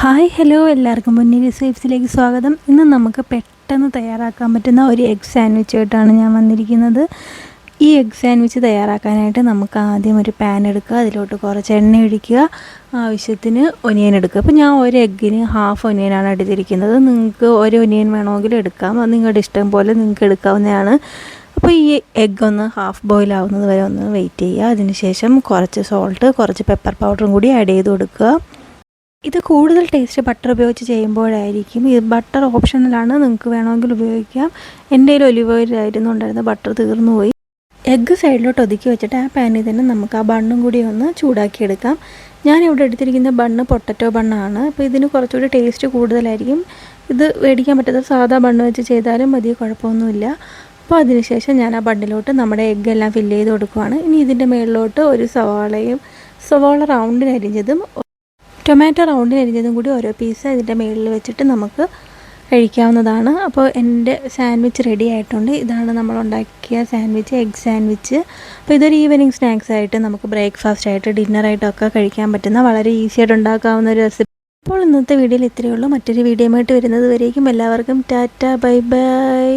Hi hello എല്ലാവർക്കും മുന്നിൽ സ്വീറ്റ്സിലേക്ക് സ്വാഗതം. ഇന്ന് നമുക്ക് പെട്ടെന്ന് തയ്യാറാക്കാൻ പറ്റുന്ന ഒരു എഗ് സാൻഡ്വിച്ച് ആയിട്ടാണ് ഞാൻ വന്നിരിക്കുന്നത്. ഈ എഗ് സാൻഡ്വിച്ച് തയ്യാറാക്കാനായിട്ട് നമുക്ക് ആദ്യം ഒരു പാൻ എടുക്കുക, അതിലോട്ട് കുറച്ച് എണ്ണ ഒഴിക്കുക, ആവശ്യത്തിന് ഒനിയൻ എടുക്കുക. അപ്പോൾ ഞാൻ ഒരു എഗ്ഗിന് ഹാഫ് ഒനിയനാണ് എടുത്തിരിക്കുന്നത്. നിങ്ങൾക്ക് ഒരു ഒനിയൻ വേണമെങ്കിലും എടുക്കാം, അത് നിങ്ങളുടെ ഇഷ്ടം പോലെ നിങ്ങൾക്ക് എടുക്കാവുന്നതാണ്. അപ്പോൾ ഈ എഗ്ഗ് ഒന്ന് ഹാഫ് ബോയിൽ ആവുന്നത് വരെ ഒന്ന് വെയിറ്റ് ചെയ്യുക. അതിനുശേഷം കുറച്ച് സോൾട്ട്, കുറച്ച് പെപ്പർ പൗഡറും കൂടി ആഡ് ചെയ്ത് കൊടുക്കുക. ഇത് കൂടുതൽ ടേസ്റ്റ് ബട്ടർ ഉപയോഗിച്ച് ചെയ്യുമ്പോഴായിരിക്കും. ഈ ബട്ടർ ഓപ്ഷണലാണ്, നിങ്ങൾക്ക് വേണമെങ്കിൽ ഉപയോഗിക്കാം. എൻ്റെ കയ്യിൽ ഒലിവ് ഓയിലായിരുന്നു ഉണ്ടായിരുന്നത്, ബട്ടർ തീർന്നു പോയി. എഗ്ഗ് സൈഡിലോട്ട് ഒതുക്കി വെച്ചിട്ട് ആ പാനിൽ തന്നെ നമുക്ക് ആ ബണ്ണും കൂടി ഒന്ന് ചൂടാക്കിയെടുക്കാം. ഞാനിവിടെ എടുത്തിരിക്കുന്ന ബണ്ണ് പൊട്ടറ്റോ ബണ്ണാണ്. അപ്പോൾ ഇതിന് കുറച്ചുകൂടി ടേസ്റ്റ് കൂടുതലായിരിക്കും. ഇത് മേടിക്കാൻ പറ്റാത്ത സാധാ ബണ്ണ് വെച്ച് ചെയ്താലും മതി, കുഴപ്പമൊന്നുമില്ല. അപ്പോൾ അതിനുശേഷം ഞാൻ ആ ബണ്ണിലോട്ട് നമ്മുടെ എഗ്ഗ് എല്ലാം ഫില്ല് ചെയ്ത് കൊടുക്കുവാണ്. ഇനി ഇതിൻ്റെ മുകളിലോട്ട് ഒരു സവാള റൗണ്ടിന് അരിഞ്ഞതും ടൊമാറ്റോ റൗണ്ടിന് അരിഞ്ഞതും കൂടി ഓരോ പീസ് ഇതിൻ്റെ മുകളിൽ വെച്ചിട്ട് നമുക്ക് കഴിക്കാവുന്നതാണ്. അപ്പോൾ എൻ്റെ സാൻഡ്വിച്ച് റെഡി ആയിട്ടുണ്ട്. ഇതാണ് നമ്മൾ ഉണ്ടാക്കിയ സാൻഡ്വിച്ച്, എഗ് സാൻഡ്വിച്ച്. അപ്പോൾ ഇതൊരു ഈവനിങ് സ്നാക്സ് ആയിട്ട്, നമുക്ക് ബ്രേക്ക്ഫാസ്റ്റ് ആയിട്ട്, ഡിന്നറായിട്ടൊക്കെ കഴിക്കാൻ പറ്റുന്ന വളരെ ഈസി ആയിട്ട് ഉണ്ടാക്കാവുന്ന ഒരു റെസിപ്പി. അപ്പോൾ ഇന്നത്തെ വീഡിയോയിൽ ഇത്രയേ ഉള്ളൂ. മറ്റൊരു വീഡിയോ ആയിട്ട് വരുന്നത് വരേക്കും എല്ലാവർക്കും ടാറ്റ, ബൈ ബൈ.